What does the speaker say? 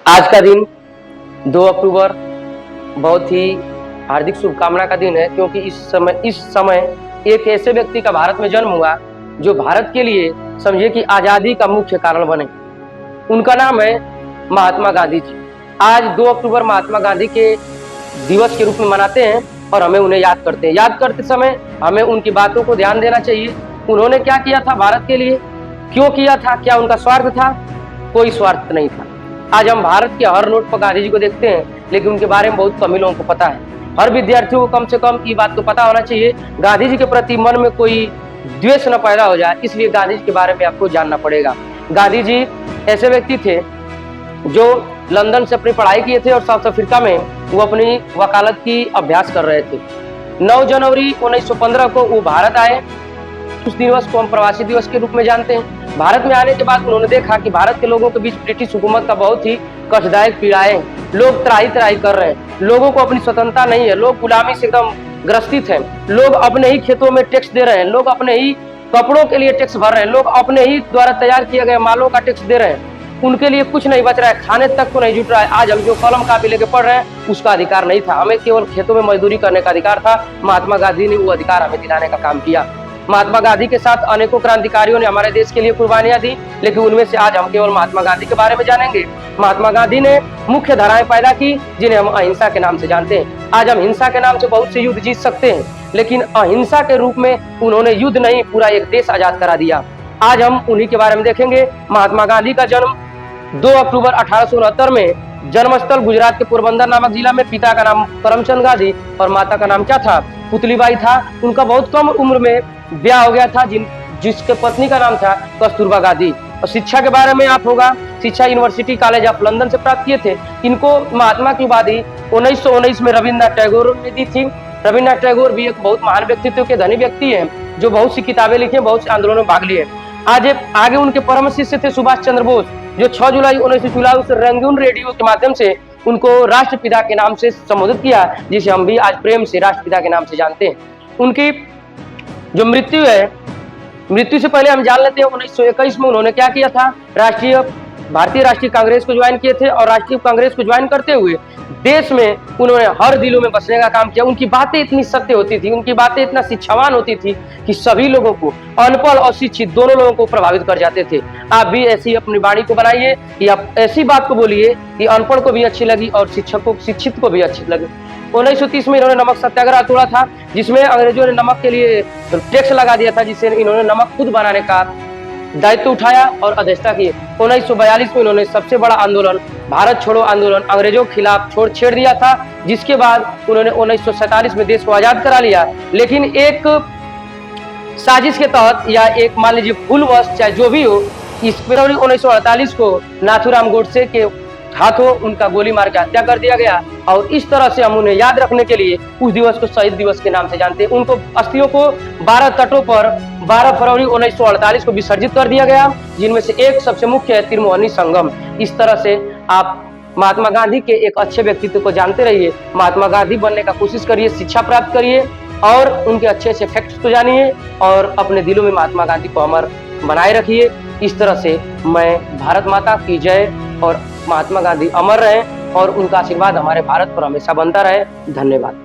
आज का दिन 2 अक्टूबर बहुत ही हार्दिक शुभकामना का दिन है, क्योंकि इस समय एक ऐसे व्यक्ति का भारत में जन्म हुआ जो भारत के लिए समझिए कि आजादी का मुख्य कारण बने। उनका नाम है महात्मा गांधी जी। आज 2 अक्टूबर महात्मा गांधी के दिवस के रूप में मनाते हैं और हमें उन्हें याद करते हैं। याद करते समय हमें उनकी बातों को ध्यान देना चाहिए। उन्होंने क्या किया था भारत के लिए, क्यों किया था, क्या उनका स्वार्थ था? कोई स्वार्थ नहीं था। आज हम भारत के हर नोट पर गांधी जी को देखते हैं, लेकिन उनके बारे में बहुत कम ही लोगों को पता है। हर विद्यार्थियों को कम से कम ये बात तो पता होना चाहिए, गांधी जी के प्रति मन में कोई द्वेष न पैदा हो जाए, इसलिए गांधी जी के बारे में आपको जानना पड़ेगा। गांधी जी ऐसे व्यक्ति थे जो लंदन से अपनी पढ़ाई किए थे और साउथ अफ्रीका में वो अपनी वकालत की अभ्यास कर रहे थे। 9 जनवरी 1915 को वो भारत आए। उस दिवस को हम प्रवासी दिवस के रूप में जानते हैं। भारत में आने के बाद उन्होंने देखा कि भारत के लोगों के बीच ब्रिटिश हुकूमत का बहुत ही कष्टदायक पीड़ाएं, लोग त्राही त्राही कर रहे हैं, लोगों को अपनी स्वतंत्रता नहीं है, लोग गुलामी से एकदम ग्रसित हैं, लोग अपने ही खेतों में टैक्स दे रहे हैं, लोग अपने ही कपड़ों के लिए टैक्स भर रहे हैं, लोग अपने ही द्वारा तैयार किए गए मालों का टैक्स दे रहे हैं। उनके लिए कुछ नहीं बच रहा है, खाने तक को नहीं जुट रहा है। आज हम जो कलम कापी लेके पढ़ रहे हैं उसका अधिकार नहीं था, हमें केवल खेतों में मजदूरी करने का अधिकार था। महात्मा गांधी ने वो अधिकार हमें दिलाने का काम किया। महात्मा गांधी के साथ अनेकों क्रांतिकारियों ने हमारे देश के लिए कुर्बानियां दी, लेकिन उनमें से आज हम केवल महात्मा गांधी के बारे में जानेंगे। महात्मा गांधी ने मुख्य धाराएं पैदा की जिन्हें हम अहिंसा के नाम से जानते हैं। आज हम हिंसा के नाम से बहुत से युद्ध जीत सकते हैं, लेकिन अहिंसा के रूप में उन्होंने युद्ध नहीं, पूरा एक देश आजाद करा दिया। आज हम उन्हीं के बारे में देखेंगे। महात्मा गांधी का जन्म 2 अक्टूबर 1869 में जन्मस्थल गुजरात के पोरबंदर नामक जिला में। पिता का नाम करमचंद गांधी और माता का नाम क्या था? पुतलीबाई था। उनका बहुत कम उम्र में ब्याह हो गया था, जिसके पत्नी का नाम था कस्तूरबा गांधी। और शिक्षा के बारे में आप होगा, शिक्षा यूनिवर्सिटी कॉलेज ऑफ लंदन से प्राप्त किए थे। इनको महात्मा की उपाधि 1919 में रविन्द्रनाथ टैगोर ने दी थी। रविन्द्रनाथ टैगोर भी एक बहुत महान व्यक्तित्व के धनी व्यक्ति है, जो बहुत सी किताबें लिखी, बहुत से आंदोलनों में भाग लिए। आज आगे उनके परम शिष्य थे सुभाष चंद्र बोस, जो 6 जुलाई 1924 रंगून रेडियो के माध्यम से उनको राष्ट्रपिता के नाम से संबोधित किया, जिसे हम भी आज प्रेम से राष्ट्रपिता के नाम से जानते हैं। उनकी जो मृत्यु है, मृत्यु से पहले हम जान लेते हैं 1921 में उन्होंने क्या किया था। भारतीय राष्ट्रीय कांग्रेस को ज्वाइन किए थे और राष्ट्रीय कांग्रेस को ज्वाइन करते हुए देश में उन्होंने हर दिलों में बसने का काम किया। उनकी बातें इतनी सत्य होती थी, उनकी बातें इतना शिक्षावान होती थी कि सभी लोगों को, अनपढ़ और शिक्षित दोनों लोगों को प्रभावित कर जाते थे। आप भी ऐसी अपनी वाणी को बनाइए कि आप ऐसी बात को बोलिए कि अनपढ़ को भी अच्छी लगी और शिक्षित को भी अच्छी लगे। 1930 में इन्होंने नमक सत्याग्रह तोड़ा था, जिसमें अंग्रेजों ने नमक के लिए टैक्स लगा दिया था, जिससे इन्होंने नमक खुद बनाने का दायित्व उठाया और अध्यक्षता की। 1942 में इन्होंने सबसे बड़ा आंदोलन भारत छोड़ो आंदोलन अंग्रेजों के खिलाफ छेड़ दिया था, जिसके बाद उन्होंने 1947 में देश को आजाद करा लिया। लेकिन एक साजिश के तहत या एक मान लीजिए भूलवश, चाहे जो भी हो, इस फरवरी 1948 को नाथूराम गोडसे के हाथों उनका गोली मार के हत्या कर दिया गया। और इस तरह से हम उन्हें याद रखने के लिए उस दिवस को शहीद दिवस के नाम से जानते हैं। उनको अस्थियों को 12 तटों पर 12 फरवरी 1948 को विसर्जित कर दिया गया, जिनमें से एक सबसे मुख्य है त्रिमोहनी संगम। इस तरह से आप महात्मा गांधी के एक अच्छे व्यक्तित्व को जानते रहिए, महात्मा गांधी बनने का कोशिश करिए, शिक्षा प्राप्त करिए और उनके अच्छे अच्छे फैक्ट्स को जानिए और अपने दिलों में महात्मा गांधी को अमर बनाए रखिए। इस तरह से मैं भारत माता की जय और महात्मा गांधी अमर रहे और उनका आशीर्वाद हमारे भारत पर हमेशा बनता रहे। धन्यवाद।